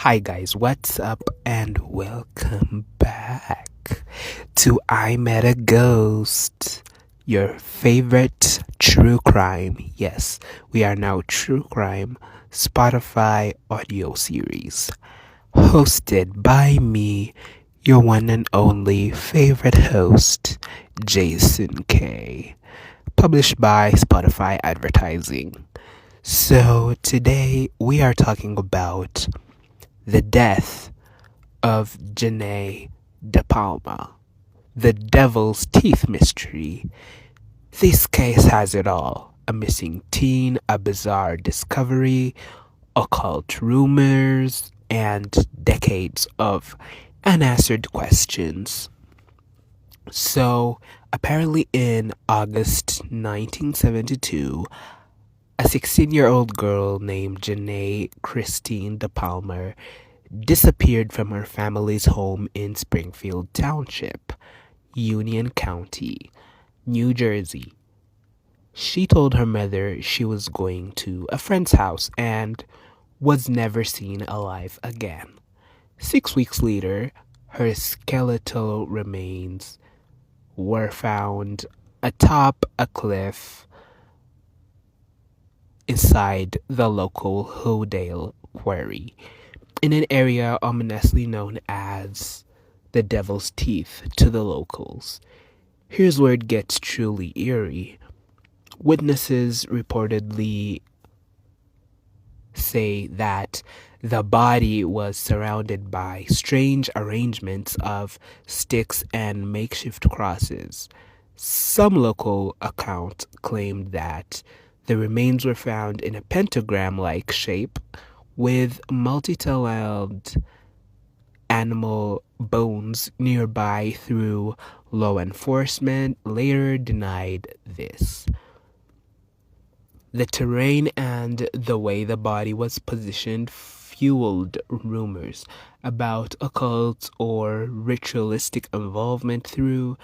Hi guys, what's up and welcome back to I Met a Ghost, your favorite true crime. Yes, we are now true crime Spotify audio series hosted by me, your one and only favorite host, Jason K. Published by Spotify Advertising. So today we are talking about the death of Jeannette DePalma, the devil's teeth mystery. This case has it all: a missing teen, a bizarre discovery, occult rumors, and decades of unanswered questions. So, apparently, in August 1972, a 16-year-old girl named Jeannette Christine DePalma disappeared from her family's home in Springfield Township, Union County, New Jersey. She told her mother she was going to a friend's house and was never seen alive again. 6 weeks later, her skeletal remains were found atop a cliff inside the local Hodale quarry, in an area ominously known as the Devil's Teeth to the locals. Here's where it gets truly eerie. Witnesses reportedly say that the body was surrounded by strange arrangements of sticks and makeshift crosses. Some local accounts claimed that the remains were found in a pentagram-like shape with multi-tailed animal bones nearby, through law enforcement later denied this. The terrain and the way the body was positioned fueled rumors about occult or ritualistic involvement, through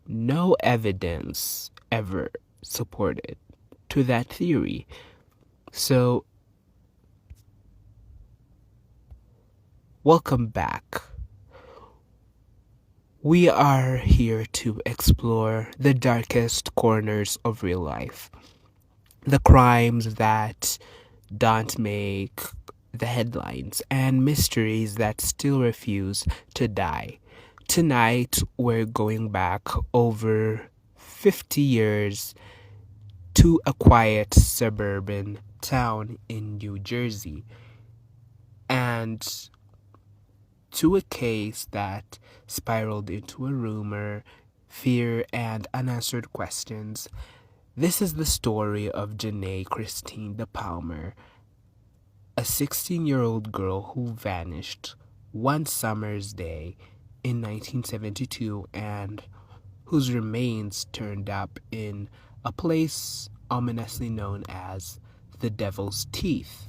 no evidence ever supported to that theory. So, welcome back. We are here to explore the darkest corners of real life, the crimes that don't make the headlines, and mysteries that still refuse to die. Tonight, we're going back over 50 years to a quiet suburban town in New Jersey, and to a case that spiraled into a rumor, fear, and unanswered questions. This is the story of Jeannette Christine DePalma, a 16-year-old girl who vanished one summer's day in 1972 and whose remains turned up in a place ominously known as the Devil's Teeth.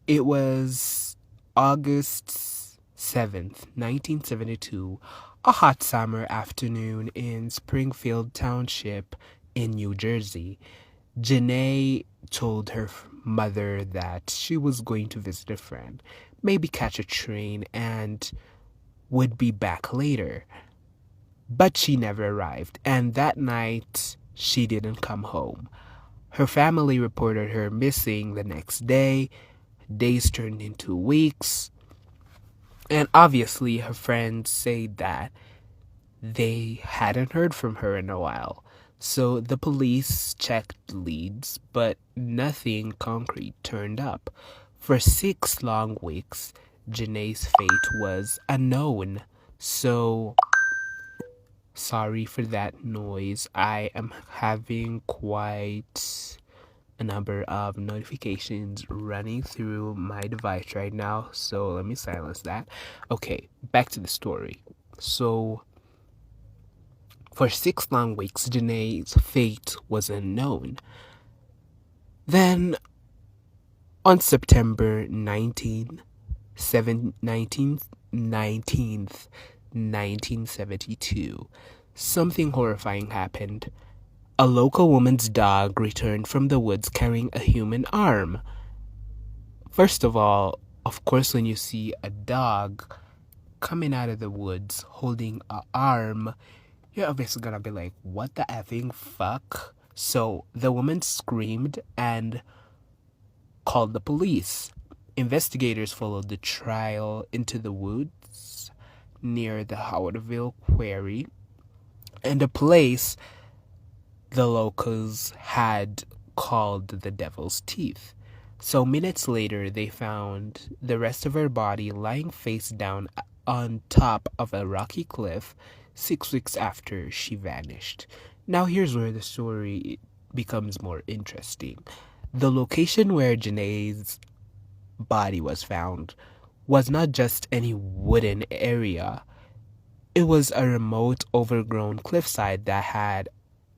It was August 7th, 1972, a hot summer afternoon in Springfield Township in New Jersey. Jeannette told her mother that she was going to visit a friend, maybe catch a train, and would be back later. But she never arrived, and that night she didn't come home. Her family reported her missing the next day. Days turned into weeks, and obviously her friends said that they hadn't heard from her in a while. So the police checked leads, but nothing concrete turned up. For 6 long weeks, Jeannette's fate was unknown. So, sorry for that noise. I am having quite a number of notifications running through my device right now, so let me silence that. Okay, back to the story. So, for 6 long weeks, Jeannette's fate was unknown. Then, on September 19th, 1972, something horrifying happened. A local woman's dog returned from the woods carrying a human arm. First of all, of course, when you see a dog coming out of the woods holding an arm, you're obviously gonna be like, what the effing fuck? So the woman screamed and called the police. Investigators followed the trail into the woods near the Howardville quarry, and a place the locals had called the Devil's Teeth. So minutes later, they found the rest of her body lying face down on top of a rocky cliff 6 weeks after she vanished. Now here's where the story becomes more interesting. The location where Jeanette's body was found was not just any wooden area. It was a remote, overgrown cliffside that had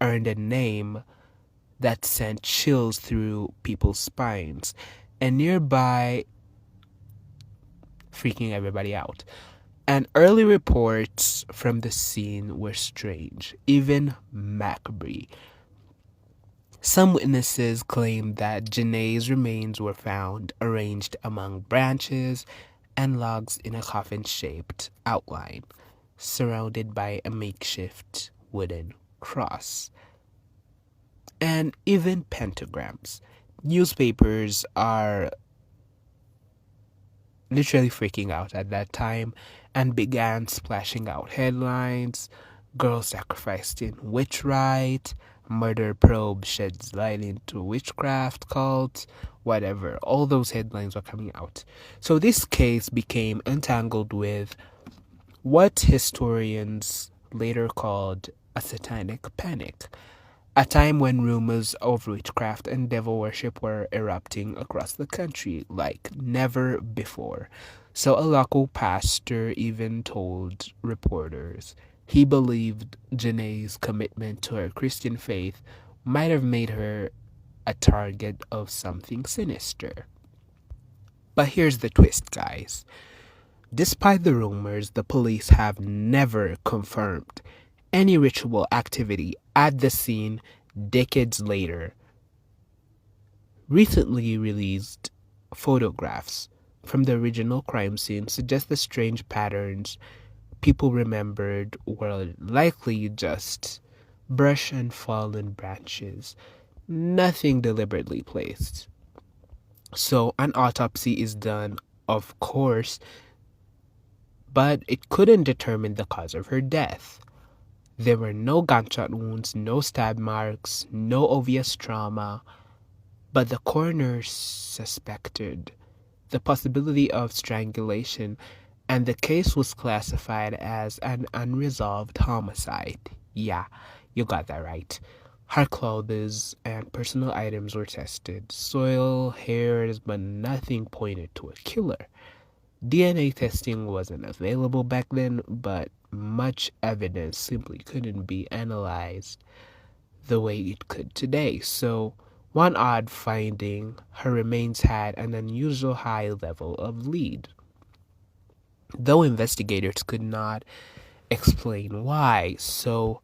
earned a name that sent chills through people's spines, and nearby freaking everybody out. And early reports from the scene were strange, even macabre. Some witnesses claimed that Jeanette's remains were found arranged among branches and logs in a coffin-shaped outline, surrounded by a makeshift wooden cross, and even pentagrams. Newspapers are literally freaking out at that time and began splashing out headlines: girl sacrificed in witch rite, murder probe sheds light into witchcraft cult, whatever. All those headlines were coming out. So this case became entangled with what historians later called a satanic panic, a time when rumors of witchcraft and devil worship were erupting across the country like never before. So a local pastor even told reporters he believed Jeanette's commitment to her Christian faith might have made her a target of something sinister. But here's the twist, guys. Despite the rumors, the police have never confirmed any ritual activity at the scene decades later. Recently released photographs from the original crime scene suggest the strange patterns people remembered were likely just brush and fallen branches, nothing deliberately placed. So an autopsy is done, of course, but it couldn't determine the cause of her death. There were no gunshot wounds, no stab marks, no obvious trauma, but the coroner suspected the possibility of strangulation, and the case was classified as an unresolved homicide. Yeah, you got that right. Her clothes and personal items were tested, soil, hairs, but nothing pointed to a killer. DNA testing wasn't available back then, but much evidence simply couldn't be analyzed the way it could today. So, one odd finding, her remains had an unusual high level of lead, though investigators could not explain why. So,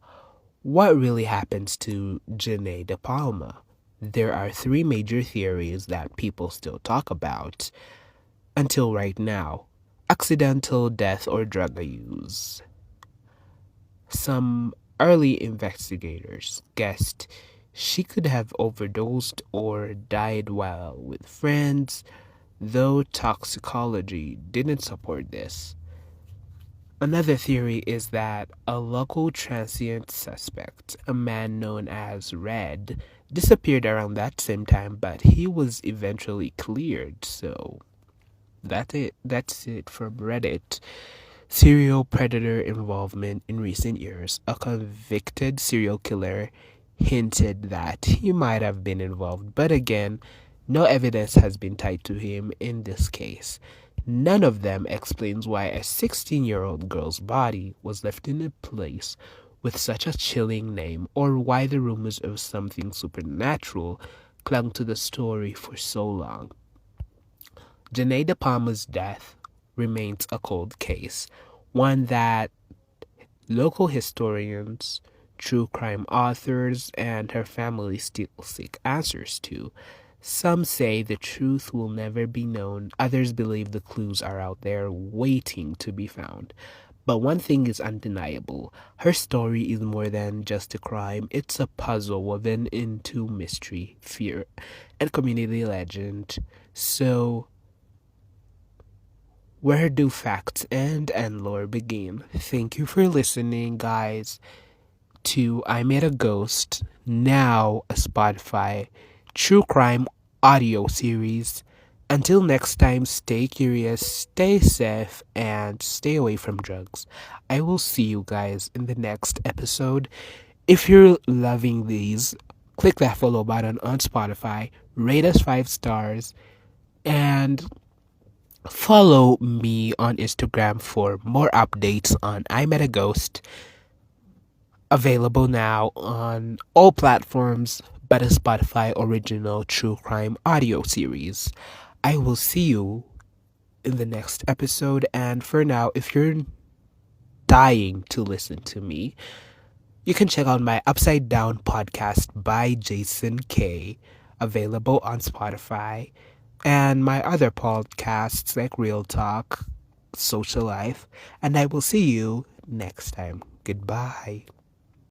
what really happens to Jeannette DePalma? There are three major theories that people still talk about until right now: accidental death or drug use. Some early investigators guessed she could have overdosed or died while with friends, though toxicology didn't support this. Another theory is that a local transient suspect, a man known as Red, disappeared around that same time, but he was eventually cleared. So that's it from Reddit. Serial predator involvement in recent years. A convicted serial killer hinted that he might have been involved, but again, no evidence has been tied to him in this case. None of them explains why a 16-year-old girl's body was left in a place with such a chilling name, or why the rumors of something supernatural clung to the story for so long. Jeannette DePalma's death remains a cold case, one that local historians true crime authors and her family still seek answers to. Some say the truth will never be known, others believe the clues are out there waiting to be found. But one thing is undeniable, her story is more than just a crime, it's a puzzle woven into mystery, fear, and community legend. So, where do facts end and lore begin? Thank you for listening, guys, to I Met a Ghost, now a Spotify true crime audio series. Until next time, stay curious, stay safe, and stay away from drugs. I will see you guys in the next episode. If you're loving these, click that follow button on Spotify, rate us 5 stars, and follow me on Instagram for more updates on I Met a Ghost. Available now on all platforms but a Spotify original true crime audio series. I will see you in the next episode, and for now, if you're dying to listen to me, you can check out my Upside Down podcast by Jason K, available on Spotify, and my other podcasts like Real Talk, Social Life, and I will see you next time. Goodbye.